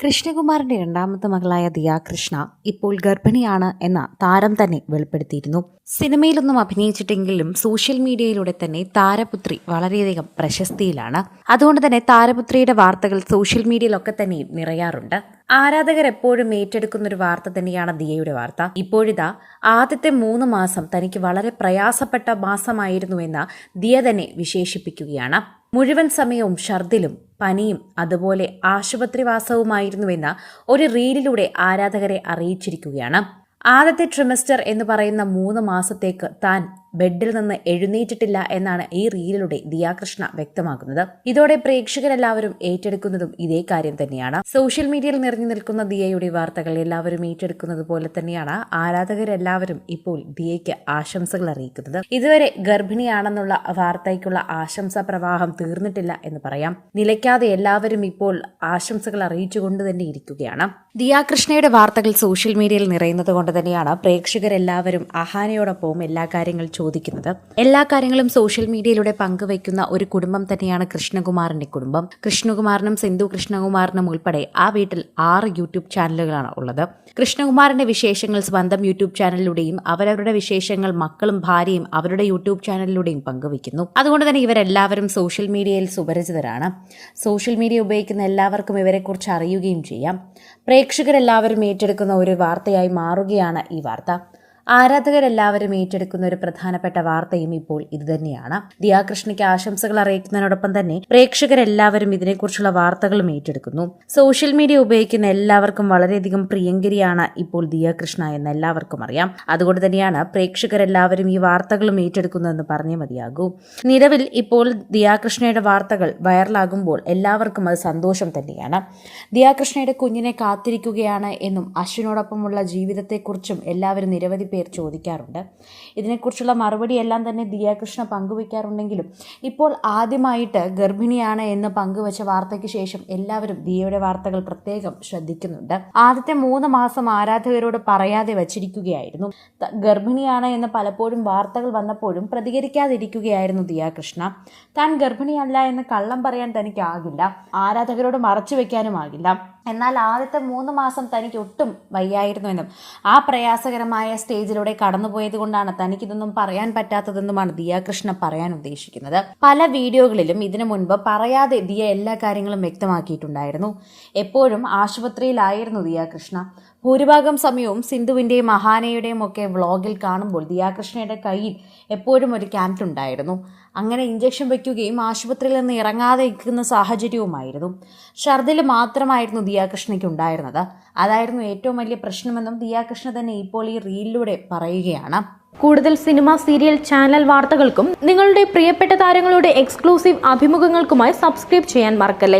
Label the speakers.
Speaker 1: കൃഷ്ണകുമാറിന്റെ രണ്ടാമത്തെ മകളായ ദിയ കൃഷ്ണ ഇപ്പോൾ ഗർഭിണിയാണ് എന്ന താരം തന്നെ വെളിപ്പെടുത്തിയിരുന്നു. സിനിമയിലൊന്നും അഭിനയിച്ചിട്ടെങ്കിലും സോഷ്യൽ മീഡിയയിലൂടെ തന്നെ താരപുത്രി വളരെയധികം പ്രശസ്തിയിലാണ്. അതുകൊണ്ട് തന്നെ താരപുത്രിയുടെ വാർത്തകൾ സോഷ്യൽ മീഡിയയിലൊക്കെ തന്നെ നിറയാറുണ്ട്. ആരാധകർ എപ്പോഴും ഏറ്റെടുക്കുന്ന ഒരു വാർത്ത തന്നെയാണ് ദിയയുടെ വാർത്ത. ഇപ്പോഴിതാ ആദ്യത്തെ 3 മാസം തനിക്ക് വളരെ പ്രയാസപ്പെട്ട മാസമായിരുന്നുവെന്ന് ദിയ തന്നെ വിശേഷിപ്പിക്കുകയാണ്. മുഴുവൻ സമയവും ഛർദിലും പനിയും അതുപോലെ ആശുപത്രിവാസവുമായിരുന്നുവെന്ന ഒരു റീലിലൂടെ ആരാധകരെ അറിയിച്ചിരിക്കുകയാണ്. ആദ്യത്തെ ട്രിമസ്റ്റർ എന്ന് പറയുന്ന 3 മാസത്തേക്ക് താൻ ബെഡിൽ നിന്ന് എഴുന്നേറ്റിട്ടില്ല എന്നാണ് ഈ റീലിലൂടെ ദിയ കൃഷ്ണ വ്യക്തമാക്കുന്നത്. ഇതോടെ പ്രേക്ഷകരെല്ലാവരും ഏറ്റെടുക്കുന്നതും ഇതേ കാര്യം തന്നെയാണ്. സോഷ്യൽ മീഡിയയിൽ നിറഞ്ഞു നിൽക്കുന്ന ദിയയുടെ വാർത്തകൾ എല്ലാവരും ഏറ്റെടുക്കുന്നത് പോലെ തന്നെയാണ് ആരാധകരെല്ലാവരും ഇപ്പോൾ ദിയയ്ക്ക് ആശംസകൾ അറിയിക്കുന്നത്. ഇതുവരെ ഗർഭിണിയാണെന്നുള്ള വാർത്തയ്ക്കുള്ള ആശംസാ പ്രവാഹം തീർന്നിട്ടില്ല എന്ന് പറയാം. നിലയ്ക്കാതെ എല്ലാവരും ഇപ്പോൾ ആശംസകൾ അറിയിച്ചുകൊണ്ട് തന്നെ ഇരിക്കുകയാണ്. ദിയ കൃഷ്ണയുടെ വാർത്തകൾ സോഷ്യൽ മീഡിയയിൽ നിറയുന്നത് കൊണ്ട് തന്നെയാണ് പ്രേക്ഷകരെല്ലാവരും അഹാനയോടൊപ്പം എല്ലാ കാര്യങ്ങളും ചോദിക്കുന്നത്. എല്ലാ കാര്യങ്ങളും സോഷ്യൽ മീഡിയയിലൂടെ പങ്കുവയ്ക്കുന്ന ഒരു കുടുംബം തന്നെയാണ് കൃഷ്ണകുമാറിന്റെ കുടുംബം. കൃഷ്ണകുമാറിനും സിന്ധു കൃഷ്ണകുമാറിനും ഉൾപ്പെടെ ആ വീട്ടിൽ 6 യൂട്യൂബ് ചാനലുകളാണ് ഉള്ളത്. കൃഷ്ണകുമാറിന്റെ വിശേഷങ്ങൾ സ്വന്തം യൂട്യൂബ് ചാനലിലൂടെയും അവരവരുടെ വിശേഷങ്ങൾ മക്കളും ഭാര്യയും അവരുടെ യൂട്യൂബ് ചാനലിലൂടെയും പങ്കുവയ്ക്കുന്നു. അതുകൊണ്ട് തന്നെ ഇവരെല്ലാവരും സോഷ്യൽ മീഡിയയിൽ സുപരിചിതരാണ്. സോഷ്യൽ മീഡിയ ഉപയോഗിക്കുന്ന എല്ലാവർക്കും ഇവരെക്കുറിച്ച് അറിയുകയും ചെയ്യാം. പ്രേക്ഷകരെല്ലാവരും ഏറ്റെടുക്കുന്ന ഒരു വാർത്തയായി മാറുകയാണ് ഈ വാർത്ത. ആരാധകരെല്ലാവരും ഏറ്റെടുക്കുന്ന ഒരു പ്രധാനപ്പെട്ട വാർത്തയും ഇപ്പോൾ ഇതുതന്നെയാണ്. ദിയ കൃഷ്ണയ്ക്ക് ആശംസകൾ അറിയിക്കുന്നതിനോടൊപ്പം തന്നെ പ്രേക്ഷകരെല്ലാവരും ഇതിനെക്കുറിച്ചുള്ള വാർത്തകളും ഏറ്റെടുക്കുന്നു. സോഷ്യൽ മീഡിയ ഉപയോഗിക്കുന്ന എല്ലാവർക്കും വളരെയധികം പ്രിയങ്കരിയാണ് ഇപ്പോൾ ദിയ കൃഷ്ണ എന്ന് എല്ലാവർക്കും അറിയാം. അതുകൊണ്ട് തന്നെയാണ് പ്രേക്ഷകരെല്ലാവരും ഈ വാർത്തകളും ഏറ്റെടുക്കുന്നതെന്ന് പറഞ്ഞേ മതിയാകൂ. നിലവിൽ ഇപ്പോൾ ദിയ കൃഷ്ണയുടെ വാർത്തകൾ വൈറലാകുമ്പോൾ എല്ലാവർക്കും അത് സന്തോഷം തന്നെയാണ്. ദിയ കൃഷ്ണയുടെ കുഞ്ഞിനെ കാത്തിരിക്കുകയാണ് എന്നും അശ്വിനോടൊപ്പമുള്ള ജീവിതത്തെക്കുറിച്ചും എല്ലാവരും നിരവധി പേർ ചോദിക്കാറുണ്ട്. ഇതിനെക്കുറിച്ചുള്ള മറുപടി എല്ലാം തന്നെ ദിയ കൃഷ്ണ പങ്കുവയ്ക്കാറുണ്ടെങ്കിലും ഇപ്പോൾ ആദ്യമായിട്ട് ഗർഭിണിയാണ് എന്ന് പങ്കുവച്ച വാർത്തയ്ക്ക് ശേഷം എല്ലാവരും ദിയയുടെ വാർത്തകൾ പ്രത്യേകം ശ്രദ്ധിക്കുന്നുണ്ട്. ആദ്യത്തെ 3 മാസം ആരാധകരോട് പറയാതെ വച്ചിരിക്കുകയായിരുന്നു. ഗർഭിണിയാണ് എന്ന് പലപ്പോഴും വാർത്തകൾ വന്നപ്പോഴും പ്രതികരിക്കാതിരിക്കുകയായിരുന്നു ദിയ കൃഷ്ണ. താൻ ഗർഭിണിയല്ല എന്ന് കള്ളം പറയാൻ തനിക്കാകില്ല, ആരാധകരോട് മറച്ചു വെക്കാനും ആകില്ല. എന്നാൽ ആദ്യത്തെ 3 മാസം തനിക്ക് ഒട്ടും വയ്യായിരുന്നുവെന്നും ആ പ്രയാസകരമായ സ്റ്റേജിലൂടെ കടന്നുപോയത് കൊണ്ടാണ് തനിക്കിതൊന്നും പറയാൻ പറ്റാത്തതെന്നുമാണ് ദിയ കൃഷ്ണ പറയാൻ ഉദ്ദേശിക്കുന്നത്. പല വീഡിയോകളിലും ഇതിനു മുൻപ് പറയാതെ ദിയ എല്ലാ കാര്യങ്ങളും വ്യക്തമാക്കിയിട്ടുണ്ടായിരുന്നു. എപ്പോഴും ആശുപത്രിയിലായിരുന്നു ദിയ കൃഷ്ണ. ഭൂരിഭാഗം സമയവും സിന്ധുവിന്റെയും അഹാനയുടെയും ഒക്കെ വ്ളോഗിൽ കാണുമ്പോൾ ദിയ കൃഷ്ണയുടെ കയ്യിൽ എപ്പോഴും ഒരു ക്യാൻറ്റ് ഉണ്ടായിരുന്നു. അങ്ങനെ ഇഞ്ചക്ഷൻ വയ്ക്കുകയും ആശുപത്രിയിൽ നിന്ന് ഇറങ്ങാതെ ഇരിക്കുന്ന സാഹചര്യവുമായിരുന്നു. ഛർദിൽ മാത്രമായിരുന്നു ദിയ കൃഷ്ണയ്ക്ക് ഉണ്ടായിരുന്നത്. അതായിരുന്നു ഏറ്റവും വലിയ പ്രശ്നമെന്നും ദിയ കൃഷ്ണ തന്നെ ഇപ്പോൾ ഈ റീലിലൂടെ പറയുകയാണ്.
Speaker 2: കൂടുതൽ സിനിമ, സീരിയൽ, ചാനൽ വാർത്തകൾക്കും നിങ്ങളുടെ പ്രിയപ്പെട്ട താരങ്ങളുടെ എക്സ്ക്ലൂസീവ് അഭിമുഖങ്ങൾക്കുമായി സബ്സ്ക്രൈബ് ചെയ്യാൻ മറക്കല്ലേ.